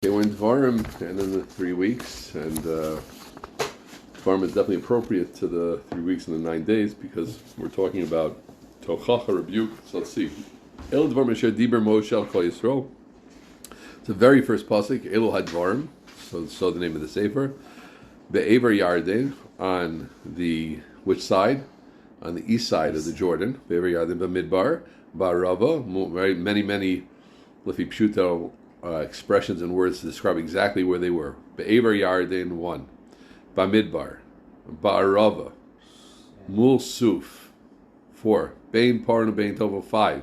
Okay, we're in Devarim, and in the 3 weeks, and Devarim is definitely appropriate to the 3 weeks and the 9 days because we're talking about Tochacha rebuke. So let's see. El Devarim Asher Diber Moshe al Kol Yisrael. It's the very first pasuk. Elu HaDvarim. So the name of the sefer. Be'ever Yarden, on the which side? On the east side of the Jordan. Be'ever Yarden B'midbar Ba'arava. Many Lifi Pshuto expressions and words to describe exactly where they were. Be'ever Yarden 1, Bamidbar, Ba'arava, Mul Suf 4, Bein Parnu Bein Tovo 5,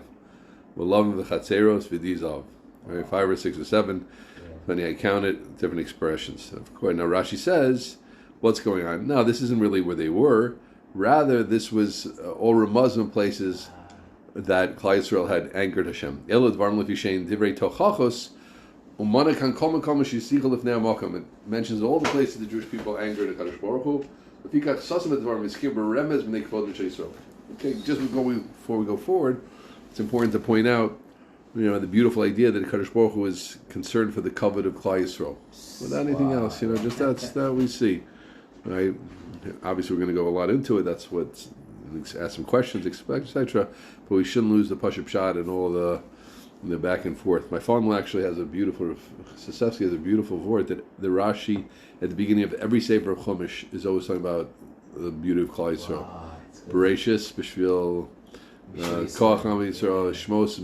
V'lavim V'chatzeros V'dizov. 5 or 6 or 7. Depending I count it, different expressions. Of course, now Rashi says, what's going on? No, this isn't really where they were. Rather, this was all Muslim places that Klal Yisrael had anchored Hashem. Elo Dvarim Lefishein Divrei Tochachos. It mentions all the places the Jewish people angered the Kadosh Baruch Hu. Okay, just before we go forward, it's important to point out, the beautiful idea that the Kadosh Baruch Hu is concerned for the covet of Klal Yisrael. Without anything else, just that we see. Right? Obviously, we're going to go a lot into it. That's what ask some questions, etc. But we shouldn't lose the Pashup Shad and all the back and forth. My father actually has a beautiful, Sasevsky has a beautiful word that the Rashi at the beginning of every Sefer of Chumash is always talking about the beauty of Klal Yisrael. Bereshis, Bishvil, Koach Am Yisrael, Shmos,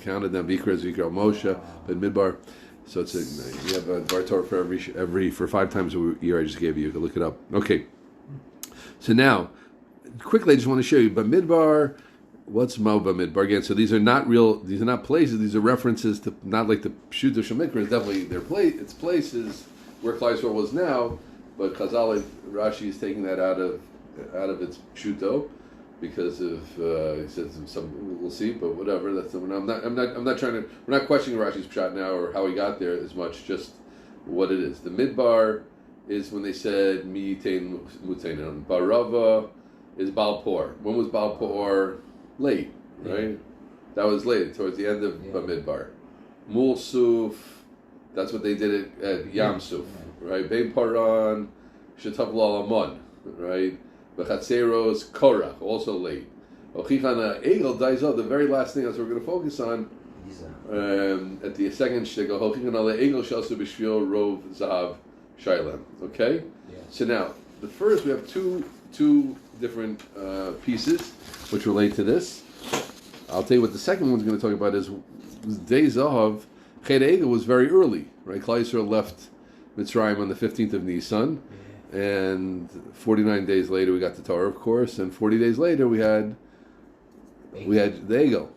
counted them, Vikra, Zikra, Moshe, Ben Midbar. So you have a Dvar Torah for 5 times a year. I just gave you. You can look it up. Okay. So now, quickly, I just want to show you, but Midbar. What's Mo Bamidbar again? So these are not places. These are references to, not like the Pshut of Shem MiShmuel is definitely their place. It's places where Klal Yisrael was now, but Chazal Rashi is taking that out of its Pshuto because of he says some, we'll see, but whatever. That's I'm not trying to. We're not questioning Rashi's Pshat now or how he got there as much, just what it is. The Midbar is when they said Mi'itein Mutein. Barava is Balpor. When was Balpor? Late, right? Yeah. That was late, towards the end of Bamidbar. Mul Suf, that's what they did at Yam Suf, right? Bein Paran, Shetav Lalamon, right? V'chatzeros Korach, also late. Ochichana Egel Daizo, the very last thing that's what we're going to focus on. At the second shtickle, Ochichana Egel Shalsu B'Shvil Rov Zahav Shailem. Okay? Yeah. So now, the first, we have two different pieces which relate to this. I'll tell you what the second one's going to talk about is Day Zahav. Ched Egel was very early, right? Klal Yisrael left Mitzrayim on the 15th of Nisan, and 49 days later we got the Torah, of course, and 40 days later we had the Egel.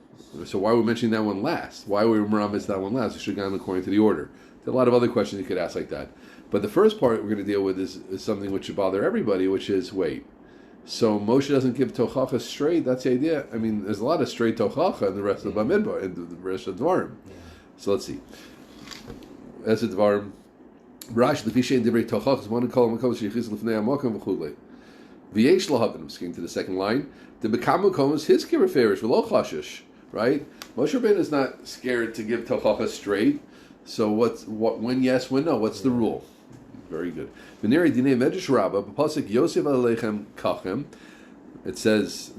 So why are we mentioning that one last? Why were we meramis that one last? We should have gone according to the order. There are a lot of other questions you could ask like that. But the first part we're going to deal with is something which should bother everybody, which is, wait, so Moshe doesn't give Tochacha straight? That's the idea? I mean, there's a lot of straight Tochacha in the rest of Bamidbar, in the rest of Devarim. So let's see. As a Devarim, Rash, the Fishay and Divrei Tochacha, one call him, Shechiz Lefnei Amokim v'chulei. V'yesh lahavim, I'm skiing to the second line, the Bekamu Komas, his kiraferish, v'lo chashish, right? Moshe Rabbeinu is not scared to give Tochacha straight. So when yes, when no? What's the rule? Very good. It says,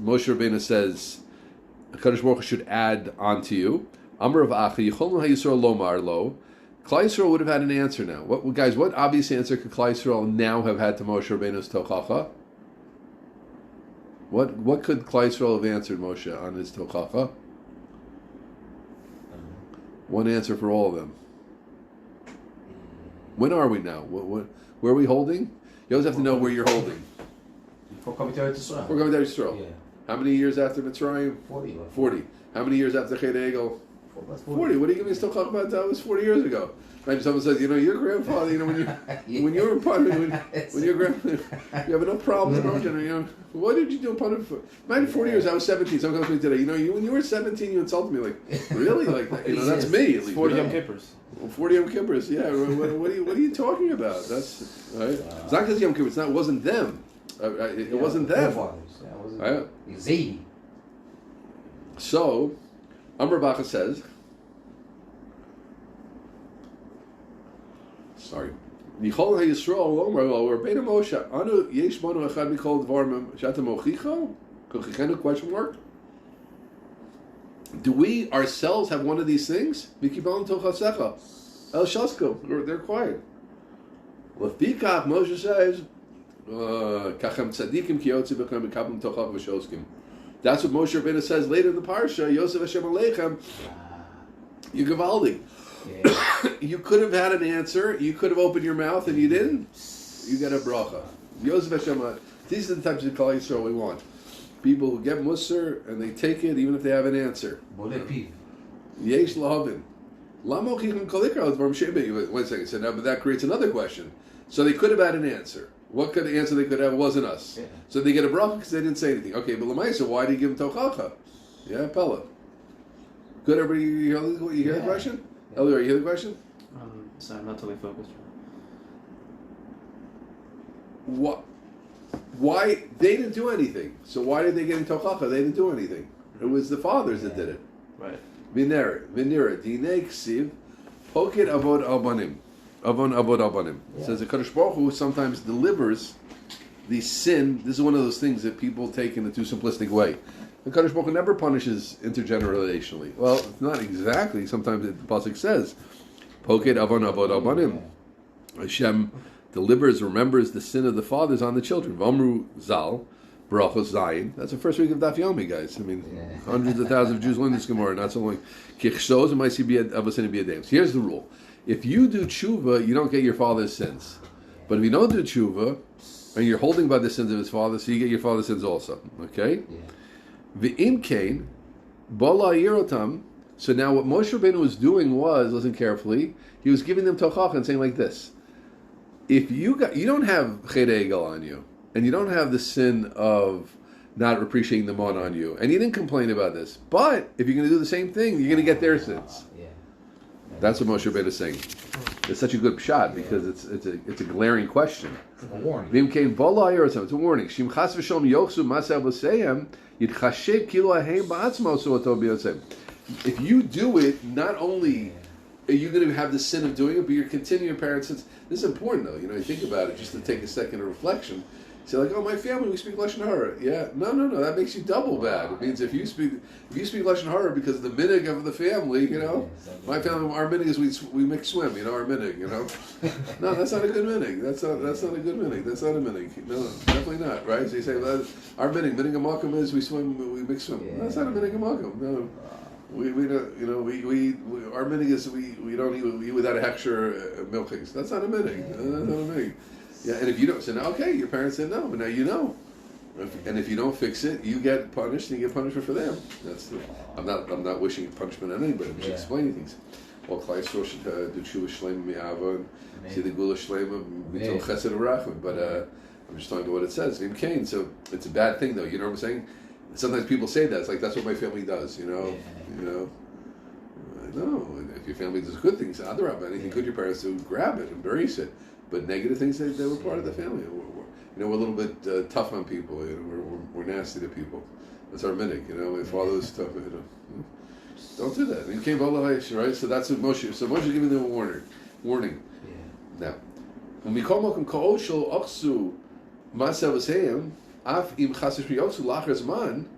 Moshe Rabbeinu says, HaKadosh Baruch Hu should add on to you. Amar of Achi, Yicholnu HaYisrael Lomar Lo. Klal Yisrael would have had an answer now. What obvious answer could Klal Yisrael now have had to Moshe Rabbeinu's Tochacha? What could Klal Yisrael have answered Moshe on his Tochacha? One answer for all of them. When are we now? Where are we holding? You always have to know where you're holding. For coming to Israel. For coming to Israel. Yeah. How many years after Mitzrayim? 40. 40. How many years after Ched Egel? 40. What are you going to still talk about? That was 40 years ago. Right? Someone says, your grandfather, when you were when your grandfather, you have enough problems, don't you? What did you do upon for? Mine 40 years. I was 17. Someone comes to me today. When you were 17, you insulted me. Like, really? Like, that's me. At least, 40 Yom Kippurs. 40 Yom Kippurs. Yeah. What are you talking about? That's right. It's not because Yom Kippurs. It wasn't them. It wasn't them. Right? Zaidi. So, Amr Bacha says, Sorry. Nichol HaYisrael Omer Lo Rabbeinu Moshe Anu Yesh Bonu Echad Mikol Devarim Shata Mochicho Kochichenu question mark. Do we ourselves have one of these things? Mikibal Tochasecha El Shasko. They're quiet. Lefikach Moshe says Kachem Tzadikim Kiyotzi Bechem Mikabim Tochach V'Shoskim. That's what Moshe Rabbeinu says later in the parsha. Yosef Hashem Aleichem. You Gavaldi. Yeah. You could have had an answer. You could have opened your mouth and you didn't. You get a bracha. Yosef Hashem. These are the types of Klal Yisrael we want. People who get Musar and they take it even if they have an answer. Yesh lahavin. One second. So now, but that creates another question. So they could have had an answer. What could the answer they could have? It wasn't us. Yeah. So they get a bracha because they didn't say anything. Okay, but Lamaisa, why did he give him tochacha? Yeah, Pella. Good, everybody. You hear the question? Yeah. Elder, you hear the question? Sorry, I'm not totally focused. What? Why they didn't do anything? So why did they get in tochacha? They didn't do anything. It was the fathers that did it. Right. Vinera, dinei ksiv, poket avod albanim, avon avod albanim. Says the Kadosh Baruch Hu sometimes delivers the sin. This is one of those things that people take in a too simplistic way. The Kadosh Baruch Hu never punishes intergenerationally. Well, not exactly. Sometimes the pasuk says, poket avon avod albanim. Hashem delivers, remembers the sin of the fathers on the children. Vamru zal, brachos zayin. That's the first week of Daf Yomi, guys. I mean, hundreds of thousands of Jews learn this Gemara, not so long. Kichshos and ma'isi avasin biyadayim. Here's the rule: if you do tshuva, you don't get your father's sins. But if you don't do tshuva, and you're holding by the sins of his father, so you get your father's sins also. Okay? V'im kain, bala yirotam. So now what Moshe Rabbeinu was doing was, listen carefully, he was giving them tochacha and saying like this: if you don't have chet egel on you, and you don't have the sin of not appreciating the mon on you, and you didn't complain about this, but if you're going to do the same thing, you're going to get their sins. That's what Moshe Rabbeinu is saying. It's such a good pshat because it's a glaring question. It's a warning. It's a warning. Shim chas v'shalom yochsu masav l'seim yitchashev kilo ahem ba'atzmo su'oto b'yotzem. If you do it, not only are you going to have the sin of doing it, but you're continuing your parents' sins. This is important, though. You think about it, just to take a second of reflection. Say like, oh, my family, we speak Lashon Hara. Yeah, no, that makes you double bad. It means if you speak Lashon Hara because of the minhag of the family, my family, our minhag is we make swim, our minhag, No, that's not a good minhag. That's not a good minhag. That's not a minhag. No, definitely not, right? So you say, our minhag Amakum is we swim, we make swim. No, that's not a minhag Amakum. No. We don't, our minhag is we don't eat without a hechsher milkings. That's not a minhag. That's not a minhag. Yeah, and if you don't, so now your parents said no, but now you know. And if you don't fix it, you get punished, and you get punishment for them. I'm not wishing punishment on anybody. I'm just explaining things. Well, Klal Yisrael should do tshuva shleima mi'ava and see the gula shleima mitzvah chesed urachim. But I'm just telling you what it says. Vim kain. So it's a bad thing, though. You know what I'm saying? Sometimes people say that. It's like, that's what my family does, No, if your family does good things, adarab, anything good your parents do, grab it, embrace it. But negative things, they were part of the family. We're a little bit tough on people. We're nasty to people. That's our minhag. My father was tough. Don't do that. He came right? So that's what Moshe. So Moshe is giving them a warning. Now, when we call Mokum Ka'oshel Aksu Masav Asayim, Af Im Chasish Yoksu Lachar Zman,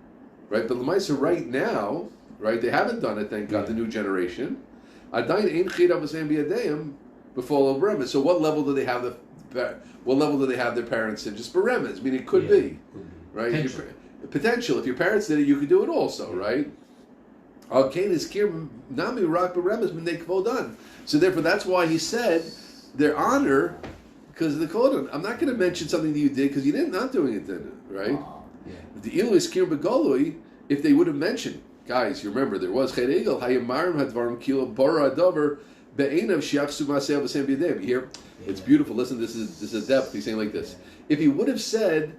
right? But Lamaisa right now, right? They haven't done it. Thank God, the new generation. Adayin Ein Chid Avasayim B'Yadayim. Before beremes. So what level do they have their parents in? Just beremes. I mean, it could be, right? Potential. If your parents did it, you could do it also, right? So therefore, that's why he said their honor, because of the kodan. I'm not going to mention something that you did because you didn't not doing it then, right? The ilu iskir begolui. If they would have mentioned, guys, you remember there was chet egel hayamarim hadvarim kilo bara adavar. Here, it's beautiful. Listen, this is a depth. He's saying like this. If he would have said,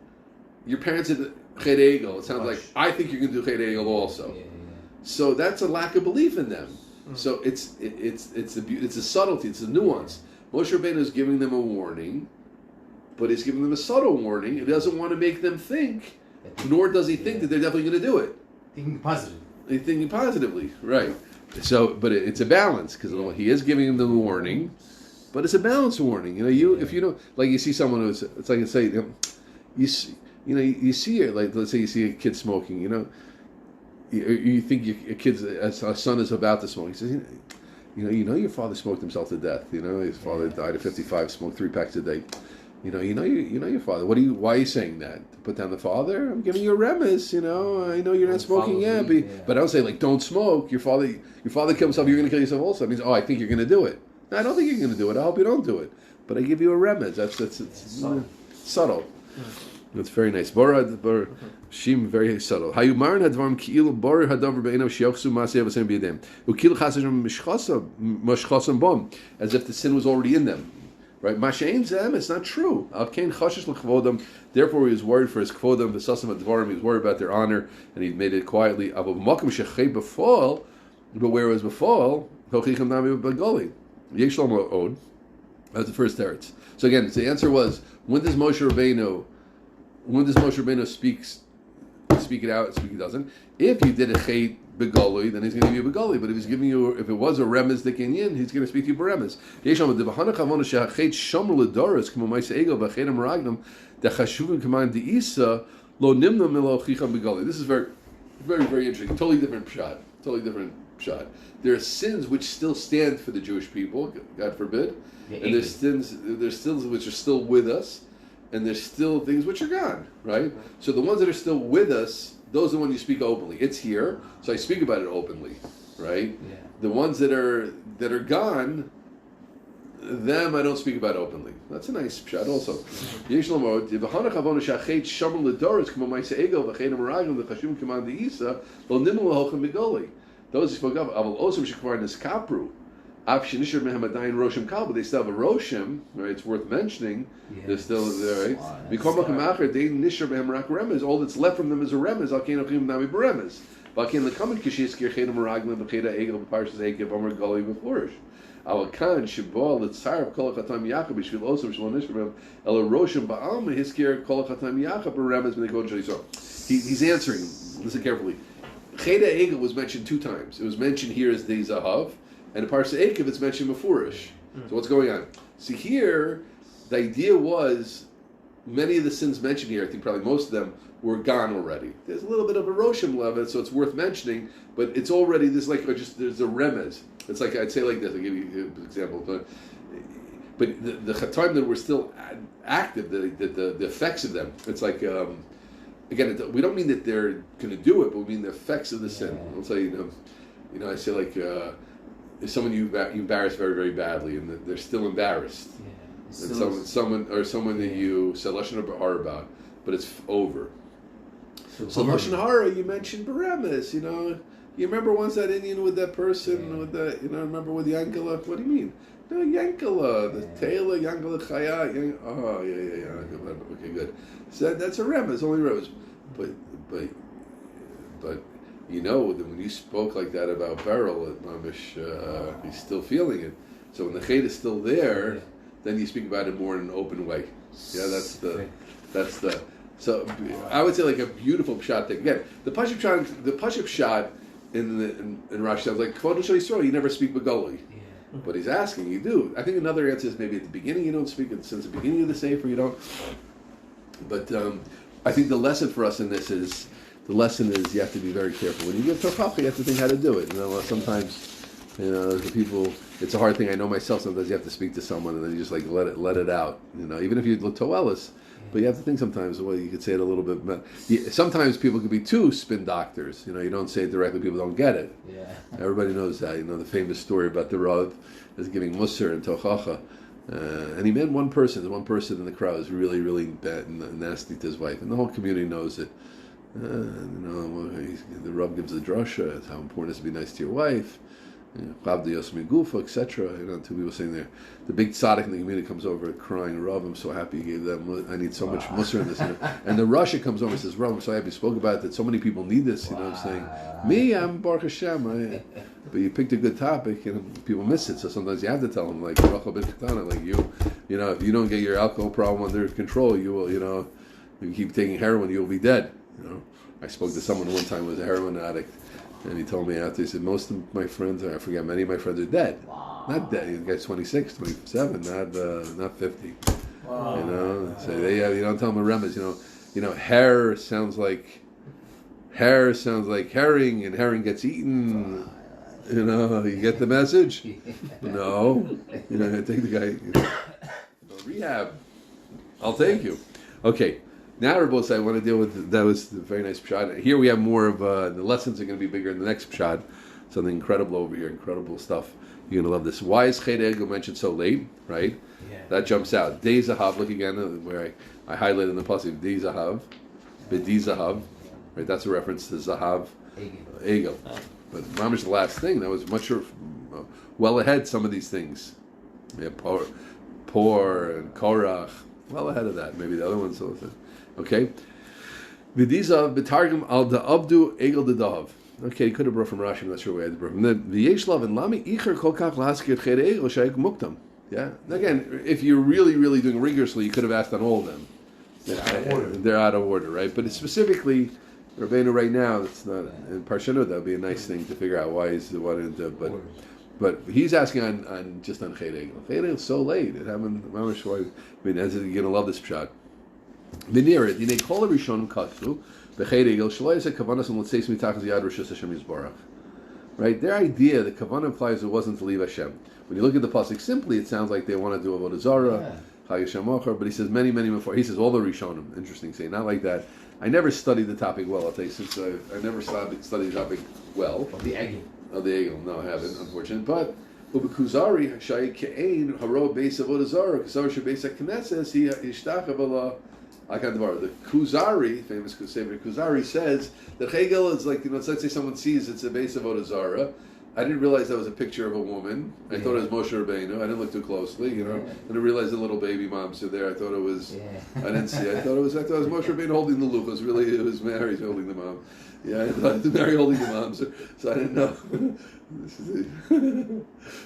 your parents did chet egel, it sounds like, I think you're going to do chet egel also. So that's a lack of belief in them. So it's a subtlety, it's a nuance. Moshe Rabbeinu is giving them a warning, but he's giving them a subtle warning. He doesn't want to make them think, nor does he think that they're definitely going to do it. Thinking positive. They're thinking positively, right. So, but it's a balance, because he is giving them the warning, but it's a balance warning. If you don't, like you see someone who's, it's like I say, you see it, like let's say you see a kid smoking, you think a son is about to smoke. He says, your father smoked himself to death. His father died at 55, smoked 3 packs a day. You know your father. Why are you saying that? To put down the father? I'm giving you a remiss. I know you're not smoking yet, but I don't say like don't smoke. Your father killed himself. You're going to kill yourself also. It means I think you're going to do it. No, I don't think you're going to do it. I hope you don't do it. But I give you a remiss. That's subtle. That's very nice. Shim, very subtle. Hayumarin hadvarim ki'ilu borer hadavar be'enav shiyochsu ma'aseh v'sem b'yedem. Ukilu chasashim mishchasam bom, as if the sin was already in them. Right? Mashein zem, it's not true. Al-kain chashish l'chvodam. Therefore, he was worried for his kvodam. V'sasam hadvarim, he was worried about their honor, and he made it quietly. But where it was befall, hochicham nami b'goli. Yesh lo od. That's the first teretz. So again, the answer was, when does Moshe Rabbeinu speak it out, speak it doesn't? If you did a chet begoli, then he's going to give you a begoli. But if it was a remez the kinyan, he's going to speak to you for remez. This is very, very, very interesting. Totally different shot. There are sins which still stand for the Jewish people, God forbid, and there's sins which are still with us. And there's still things which are gone, right? So the ones that are still with us, those are the ones you speak openly. It's here, so I speak about it openly, right? Yeah. The ones that are gone, them I don't speak about openly. That's a nice shot also. Those who spoke of, but they still have a roshim, right? It's worth mentioning. Yes. They're still there, right? All that's left from them is a remez. He's answering. Listen carefully. Cheda Egel was mentioned 2 times. It was mentioned here as Dei Zahav. And in Parsha Ekev, it's mentioned before-ish. So what's going on? See, here, the idea was, many of the sins mentioned here, I think probably most of them, were gone already. There's a little bit of a Roshim level, so it's worth mentioning, but it's already, there's a remez. It's like, I'd say like this, I'll give you an example. But the Chataim that were still active, the effects of them, it's like, again, we don't mean that they're going to do it, but we mean the effects of the sin. I'll tell you, I say like, if someone you embarrass very, very badly, and they're still embarrassed, and someone that you said lashon hara about, but it's over. So lashon hara, you mentioned beremes. You remember once that Indian with that person with that. Remember with Yankala? What do you mean? No, Yankala, the Taylor Yankala Chaya. Oh yeah. Okay, good. So that's a remez, only remez. But. That when you spoke like that about Beryl at Mamish, he's still feeling it. So when the chet is still there, then you speak about it more in an open way. Yeah, that's the. So I would say like a beautiful shot thing. Again, the Pashup shot in Rashi sounds like Kvod Shal Yisrael. You never speak Begoli. But he's asking, you do. I think another answer is maybe at the beginning you don't speak it, since the beginning of the Sefer you don't. But I think the lesson for us in this is. The lesson is you have to be very careful. When you give tochacha, you have to think how to do it. Sometimes, the people, it's a hard thing. I know myself, sometimes you have to speak to someone and then you just like let it out. Even if you look toelis, but you have to think sometimes, well, you could say it a little bit. But sometimes people could be too spin doctors. You don't say it directly, people don't get it. Yeah. Everybody knows that. The famous story about the Rav is giving musar and tochacha. And he meant one person. The one person in the crowd is really, really bad and nasty to his wife. And the whole community knows it. The Rav gives the drasha. It's how important it is to be nice to your wife. Etc. 2 people saying there. The big tzaddik in the community comes over crying, Rav, I'm so happy you gave them. I need so much musar in this. And the Rasha comes over and says, Rav, I'm so happy you spoke about it, that so many people need this. I'm saying, me, I'm Baruch Hashem. But you picked a good topic, and people miss it. So sometimes you have to tell them, like, if you don't get your alcohol problem under control, you will, if you keep taking heroin, you'll be dead. I spoke to someone one time who was a heroin addict. And he told me after, he said, most of my friends, I forget, many of my friends are dead. Wow. Not dead, the guy's 26, 27, not 50. Wow. You know, so they have, you don't tell them a remes, hair sounds like herring, and herring gets eaten. You get the message? No. Take the guy, rehab. I'll take you. Okay. Now, Rabos, I want to deal with, that was a very nice pshad. Here we have more of, the lessons are going to be bigger in the next pshad. Something incredible over here, incredible stuff. You're going to love this. Why is Chet Egel mentioned so late, right? Yeah. That jumps out. Dei Zahav, look again where I highlighted in the pasuk, Dei Zahav, B'di Zahav, right? That's a reference to Zahav, Egel. But Mamish, the last thing, that was much well ahead, some of these things. Yeah, Por and Korach, well ahead of that. Maybe the other ones also. Okay. V'dizav b'targum al da'abdu egel dedav. Okay, he could have brought from Rashi. I'm not sure where he had brought from. Then v'yeshlav and lami icher kol kach laskir chet egel shayik muktam. Yeah. Again, if you're really, really doing rigorously, you could have asked on all of them. They're out of order, right? But it's specifically Rabbeinu right now. It's not in Parshanut. That would be a nice thing to figure out why he's wanted to. But he's asking on just on Chet Egel. Chet Egel is so late. It happened. I mean, you're gonna love this pshat. V'nir it. Yinei kol harishonim katzu b'Chet Egel shelo yaseh kavanas l'tzeis mitachas yad rishus Hashem Yisborach. Right. Their idea, the kavanah implies it wasn't to leave Hashem. When you look at the pasuk simply, it sounds like they want to do avodah zarah, Chag Hashem Ochar. But he says many before. He says all the rishonim. Interesting. Say not like that. I never studied the topic well. I'll tell you, since I never studied the topic well. Of the Egel. Of the Egel, no, I haven't, unfortunately. But Ubekuzari Shayi Ke'ein Haro Beis Avodah Zarah Kuzari Shebeis HaKnesses He Ishtachav Allah Akan Devar. The Kuzari, famous Kuzari, says that Hegel is like, let's say someone sees it's a Beis Avodah Zarah. I didn't realize that was a picture of a woman. I thought it was Moshe Rabbeinu. I didn't look too closely, I didn't realize the little baby moms are there. I thought it was. I didn't see. I thought it was Moshe Rabbeinu holding the luchos. Really, it was Mary holding the mom. Yeah, I thought it was Mary holding the moms. So I didn't know.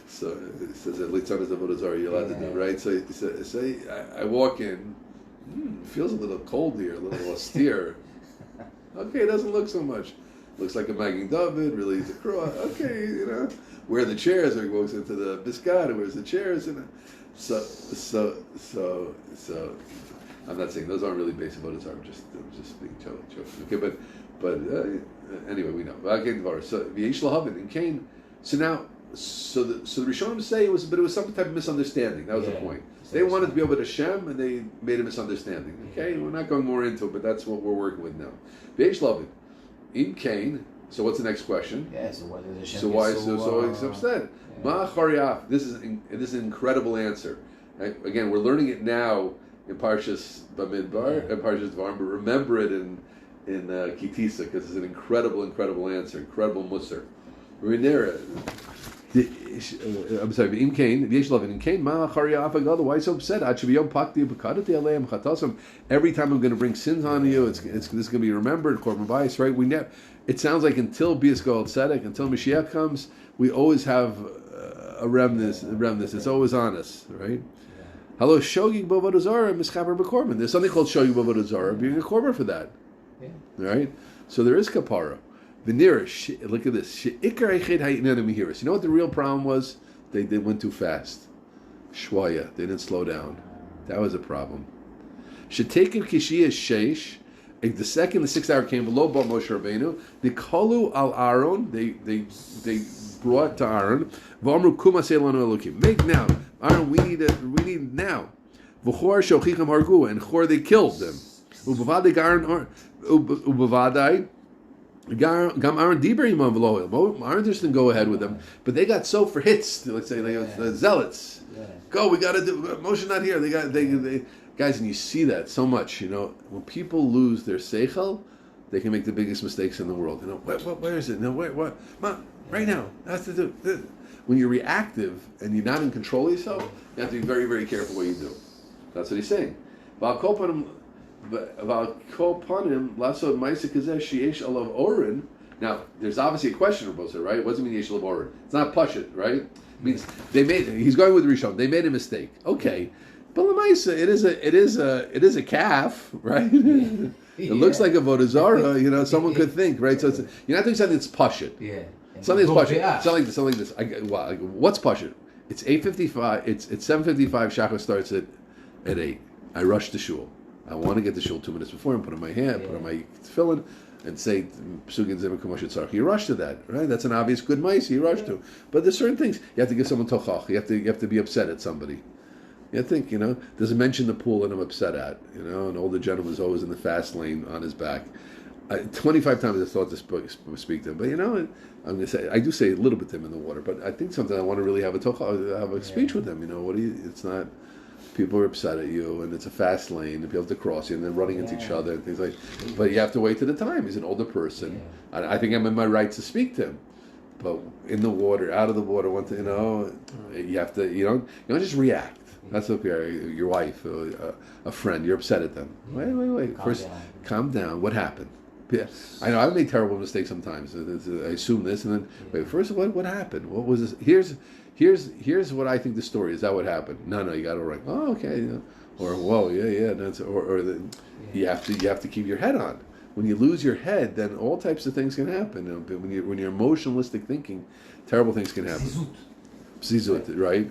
So it says that Litzan is Avodah Zarah. You're allowed to do, right? So I walk in. It feels a little cold here, a little austere. Okay, it doesn't look so much. Looks like a Magging David, really it's a cross. Okay, where are the chairs? Or he walks into the Biscata, where's the chairs? So I'm not saying those aren't really basic motives. I'm just being joking. Okay, but anyway, we know. Okay, so V'yesh lahavin in Cain. So the Rishonim say it was some type of misunderstanding. That was the point. They wanted to be able to Shem, and they made a misunderstanding. Okay, we're not going more into it, but that's what we're working with now. V'yesh lahavin in Cain. So what's the next question? Yeah. So what is Hashem? So why is so he's upset? Ma chariach. This is an incredible answer. Right? Again, we're learning it now in Parshas Bamidbar and Parshas Devarim, but remember it in Kitisa because it's an incredible answer, incredible musar. I'm sorry. In Cain, in Cain, ma chariach agada. Why so upset? Every time I'm going to bring sins on you, it's this is going to be remembered. Korban bias, right? It sounds like until Bias Goel Tzedek, until Mashiach comes, we always have a remnant. It's always on us, right? Hello, shogig b'avodah zarah mischaber b'korban. There's something called shogig b'avodah zarah, being a korban for that. Yeah. Right? So there is kapara. V'nira, look at this. You know what the real problem was? They went too fast. Shwaya, they didn't slow down. That was a problem. Shetekin kishiyah sheish. The second, the 6th hour came below Moshe Rabbeinu. The kalu al Aaron. They brought to Aaron. V'amru kuma seilanu elokim. Make now, Aaron. We need now. V'chor shochicham hargu, and chor they killed them. Ubavadai Aaron. Ubavadai. Gam Aaron Diber imam v'lo. Aaron just didn't go ahead with them, but they got so for hits. Let's say the zealots. Go, we got to do. Moshe not here. They guys, and you see that so much. When people lose their seichel, they can make the biggest mistakes in the world. Where is it? No, wait, what? Mom, right now. That's to do. When you're reactive and you're not in control of yourself, you have to be very, very careful what you do. That's what he's saying. Now, there's obviously a question about it, right? What does it mean yesh alav oren? It's not pashut, right? It means he's going with Rishon. They made a mistake. Okay. But Lamaisa, it is a calf, right? It looks like a vodazara, someone could think, right? So you're not doing something that's pashut. Yeah. Something that's pashut. Something like this. What's pashut? It's 8:55. It's 7:55. Shachar starts at 8. I rush to shul. I want to get to shul 2 minutes before and put on my hand, put on my tefillin, and say Psugin Zimah Kumosh Tzarech. You rush to that, right? That's an obvious good mice. You rush to. But there's certain things you have to give someone tochach. You have to be upset at somebody. You think, does it mention the pool that I'm upset at? An older gentleman was always in the fast lane on his back. 25 times I thought to speak to him, but I'm going to say, I do say a little bit to him in the water, but I think sometimes I want to really have a speech with him. It's not, people are upset at you, and it's a fast lane, and people have to cross you, and they're running into each other, and things like but you have to wait to the time. He's an older person. Yeah. I think I'm in my right to speak to him. But in the water, out of the water, you have to, you don't just react. That's okay. Your wife, a friend, you're upset at them. Wait. First, calm down. What happened? Yeah, I know I've made terrible mistakes sometimes. I assume this, and then wait. First, what happened? What was this? Here's what I think the story is. That what happened? No, you got it right. Oh, okay. Or whoa, yeah. That's you have to keep your head on. When you lose your head, then all types of things can happen. When you're emotionalistic thinking, terrible things can happen. Psizut, right?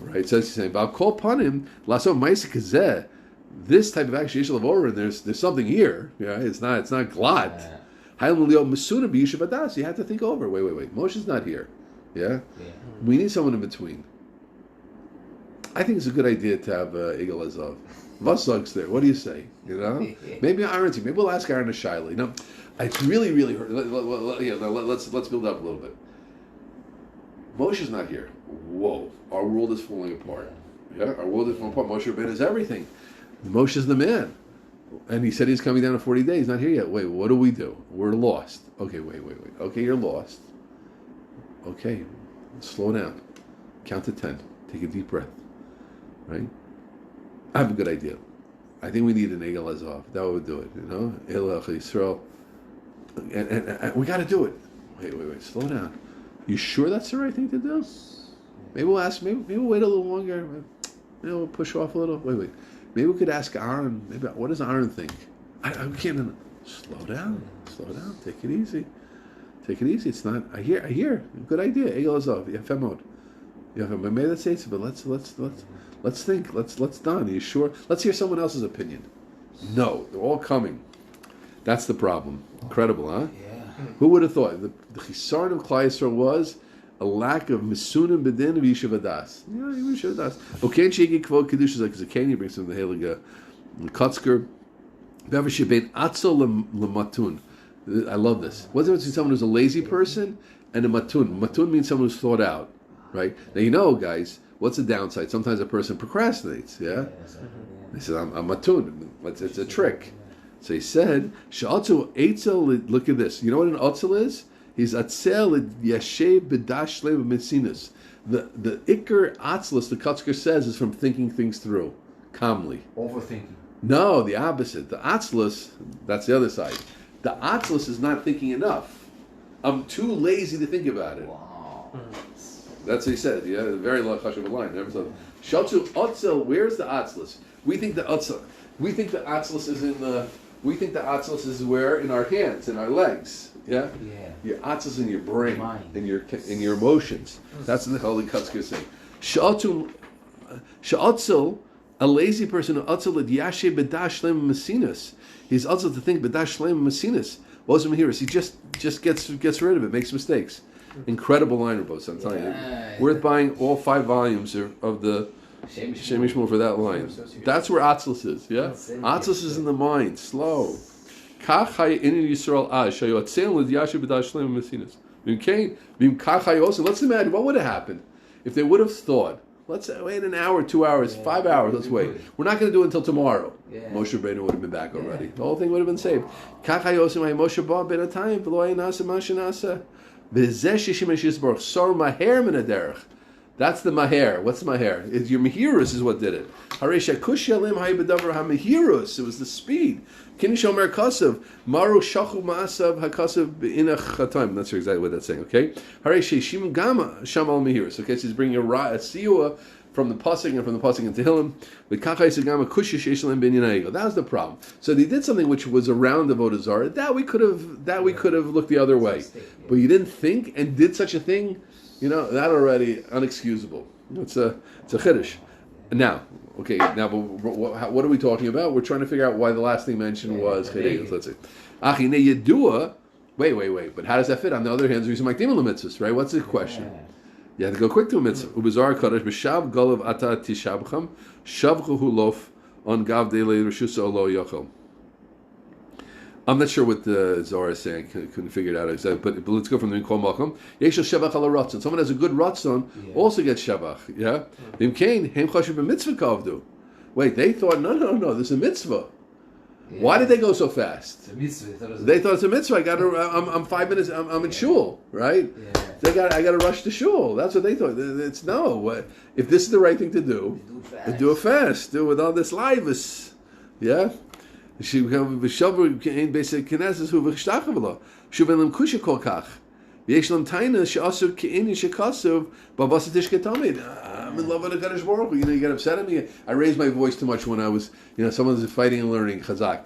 Right, so he's saying, "I'll call upon him. This type of action, and there's something here. Yeah, it's not glad. You have to think over. Wait. Moshe's not here. Yeah, we need someone in between. I think it's a good idea to have Igel Azov. Vasog's there. What do you say? Maybe Aaron. Maybe we'll ask Aaron a Shaila. It's really, really hurt. Let's build up a little bit. Moshe's not here. Whoa, our world is falling apart. Yeah, our world is falling apart. Moshe Rabbeinu is everything. Moshe's the man. And he said he's coming down in 40 days. Not here yet. Wait, what do we do? We're lost. Okay, wait. Okay, you're lost. Okay, slow down. Count to 10. Take a deep breath. Right? I have a good idea. I think we need an Egel Azov. That would do it, Elach Yisrael. And we got to do it. Wait. Slow down. You sure that's the right thing to do? Maybe we'll ask. Maybe we'll wait a little longer. Maybe we'll push off a little. Wait. Maybe we could ask Aaron. Maybe what does Aaron think? I can't. Slow down. Take it easy. It's not. I hear. Good idea. Egel Azov. Yefemod. Maybe let's say it, but let's think. Let's done. Are you sure? Let's hear someone else's opinion. No, they're all coming. That's the problem. Incredible, huh? Yeah. Who would have thought? The chisaron of Klal Yisrael was a lack of misunim bedin of yishuv adas. Yishuv adas. Okay, shegi kvod kedusha like Zakeni brings from the Heilige Kotzker. Bever shebein atzel lematun. I love this. What's the difference between someone who's a lazy person and a matun? Matun means someone who's thought out, right? Now guys, what's the downside? Sometimes a person procrastinates. Yeah, they said I'm matun. It's a trick. So he said, "Sha'atzu etzel." Look at this. You know what an atzel is? He's atzel yashev b'dash lev mitzinus. The ikar atzlus, the Kotzker says, is from thinking things through calmly. Overthinking. No, the opposite. The atzlus, that's the other side. The atzlus is not thinking enough. I'm too lazy to think about it. Wow. That's what he said. Yeah, very low chashuv line. Never thought. Sha'atzu atzel. Where's the atzlus? We think the atzlus is in the. We think the atzlus is where? In our hands, in our legs. Yeah? Your atzlus in your brain, in your emotions. That's in the Holy Kotzker saying. Sha'atzel, a lazy person, atzel ad yashe b'dash shlem mesinas. He's atzel to think b'dash shlem mesinas. Wasn't here. He just gets rid of it, makes mistakes. Incredible line, Rabos, I'm telling you. Worth buying all 5 volumes of the Shem MiShmuel for that line. That's where Atzlus is, yeah? Atzlus is in the mind, slow. What's imagine, what would have happened if they would have thought, let's wait an hour, 2 hours, 5 hours, let's wait. We're not going to do it until tomorrow. Moshe Rabbeinu would have been back already. The whole thing would have been saved. That's the maher. What's maher? It's your mehirus is what did it. It was the speed. Kinishomer kasav maru shachu maasav hakasav inach chatam. I'm not sure exactly what that's saying. Okay. Harei sheshim gama shamal mehirus. Okay, so he's bringing a siua from the pasuk and from the pasuk in Tehillim. That was the problem. So they did something which was around the Avodah Zarah. That we could have looked the other way, but you didn't think and did such a thing. That already unexcusable. It's a chiddush. Now, okay. Now, what are we talking about? We're trying to figure out why the last thing mentioned was chedegel. Let's see. Achine yedua. Wait. But how does that fit? On the other hand, there's makdim l'mitzvahs, right? What's the question? You have to go quick to a mitzvah. Ubezar kadosh b'shav golav ata tishabcham shavchu hulof on gav de'le reshus olo yochel. I'm not sure what the Zohar is saying. I couldn't figure it out exactly. But let's go from the Kol Malcham. Yeshel shavach ala ratzon. Someone has a good ratzon, also gets shavach. Yeah. Im kain hem chashuv b'mitzvah kavdu. Wait, they thought no. This is a mitzvah. Yeah. Why did they go so fast? It's a mitzvah. They thought it's a mitzvah. I'm 5 minutes. I'm in shul, right? Yeah. I got to rush to shul. That's what they thought. It's no. If this is the right thing to do do it fast. Do it with all this livus. Yeah. She b'shavu in basic kinesis who v'chtachav shuvelim kusha kol kach. V'yeshlam taina she'asur ke'ini she'kasuv b'avasatish ketamid. I'm in love with the Kadosh Baruch Hu. You get upset at me. I raised my voice too much when I was, someone's fighting and learning chazak.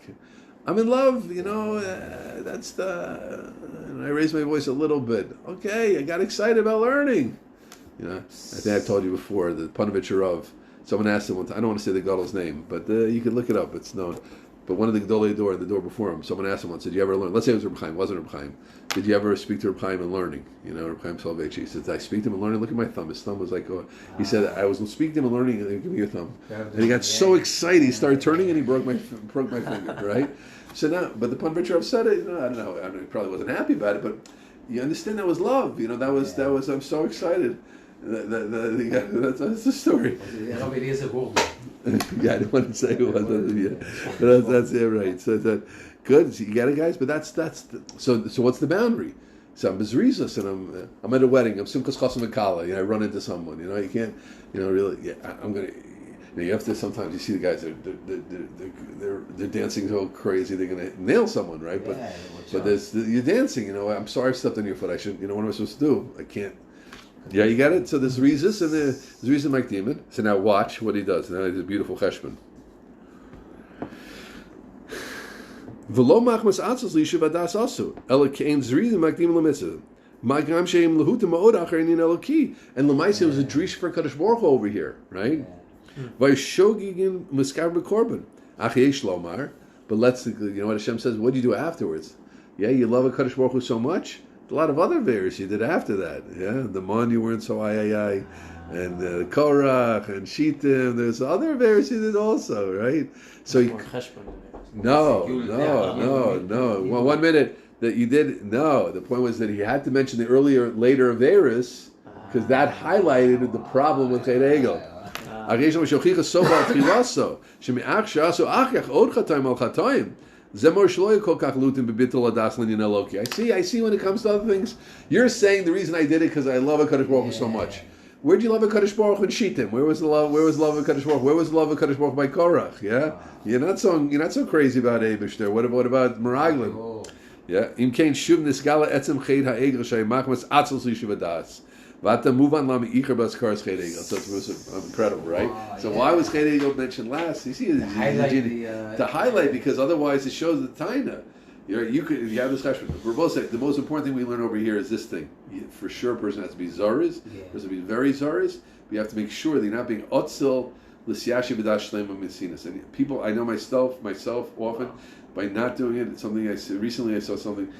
I'm in love. That's the. And I raised my voice a little bit. Okay, I got excited about learning. I think I've told you before the Panovich Rav. Someone asked him one time. I don't want to say the Gadol's name, but you can look it up. It's known. But one of the Gedolei door, the door before him, someone asked him once, did you ever learn? Let's say it was Reb Chaim, it wasn't Reb Chaim. Did you ever speak to Reb Chaim in learning? Reb Chaim Soloveitch. He said, did I speak to him in learning? Look at my thumb. His thumb was like, he said, I was speaking to him in learning, and give me your thumb. And he got so excited, he started turning, and he broke my finger, right? So now, but the Panovich Rav said it, I don't know, he probably wasn't happy about it, but you understand that was love, that was, I'm so excited. That's the story. Yeah, I didn't want to say who was it. But that's it, right? So good. You got it, guys. But that's so what's the boundary? So I'm bezrizos and I'm at a wedding. I'm simchas chasam v'kala. I run into someone. You can't. Really. Yeah, I'm gonna. You have to. Sometimes you see the guys. They're dancing so crazy. They're gonna nail someone, right? But you're dancing. I'm sorry, I stepped on your foot. I should. What am I supposed to do? I can't. Yeah, you got it. So there's Rizis and there's Rizis Mike Demon. So now watch what he does. Now he's a beautiful cheshbon. V'lo machmas atzos li'yishuv adas asu ela kein zrizim Mike Demon l'mitzvah. Ma'gam sheim lehuta ma'od acher inin eloki. And l'maisa was a drish for Kadosh Baruch Hu over here, right? V'yishogigim miskav b'korban. Ach yesh lomar. But let's, what Hashem says. What do you do afterwards? Yeah, you love a Kadosh Baruch Hu so much. A lot of other various you did after that. Yeah, the Mon you weren't so and Korach and Shittim. There's other various you did also, right? So no. Well, 1 minute that you did. No, the point was that he had to mention the later Averis because that highlighted the problem with Chet Egel. I see when it comes to other things, you're saying the reason I did it because I love a Kadosh Baruch Hu so much. Where do you love a Kadosh Baruch Hu in Shittim? Where was love of Kadosh Baruch Hu? Where was the love of Kadosh Baruch Hu by Korach? Yeah? You're not so crazy about Eibush there. What about Meraglim? Yeah? Im kain shuv nisgala etzem ched ha'egel shay machmas atzos lishuv adas. Vata move on lami icher bas karas ched egel. So it's incredible, right? So why was ched egel mentioned last? You see, to highlight because otherwise it shows the taina. You have this question. We're both saying the most important thing we learn over here is this thing. For sure, a person has to be zaris. Has to be very zaris. We have to make sure that you're not being otzil l'syashi b'dash shlema misinas. And people, I know myself often by not doing it. It's something recently I saw something.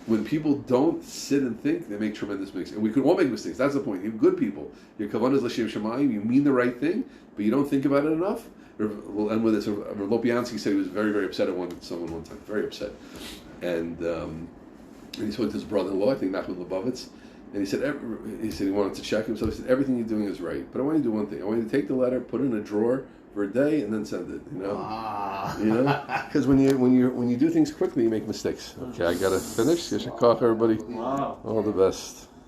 When people don't sit and think, they make tremendous mistakes. And we could all make mistakes. That's the point. You're good people. Your kavanah is l'shem shemayim. You mean the right thing, but you don't think about it enough. We'll end with this. Lopiansky said he was very, very upset at someone one time. Very upset. And he spoke to his brother-in-law, I think Nachman Lubavitz, and he said he wanted to check himself. He said, everything you're doing is right, but I want you to do one thing. I want you to take the letter, put it in a drawer for a day, and then send it. Because when you do things quickly, you make mistakes. Okay, I gotta finish. Everybody. Wow. All the best.